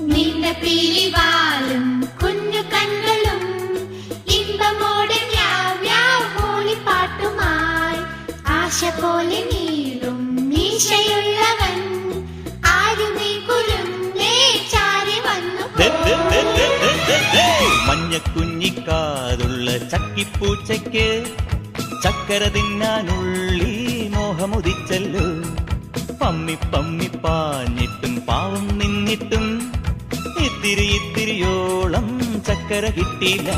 നീണ്ട പീലിവാലും കുഞ്ഞു കണ്ണുകളും ഇമ്പമോടെ മൂളിപ്പാട്ടുമായി ആശ പോലെ നീളും മീശയുള്ളവൻ ആരുമേ കുരുന്നേ ചാരി വന്നു മഞ്ഞ കുഞ്ഞിക്കാതുള്ള ചക്കിപ്പൂച്ചയ്ക്ക് ചക്കര തിന്നാനുള്ളി മോഹമുദിച്ചല്ലോ. പമ്മി പമ്മി പാഞ്ഞിട്ടും പാവം നിന്നിട്ടും ഇത്തിരിയോളം ചക്കര കിട്ടിയില്ല.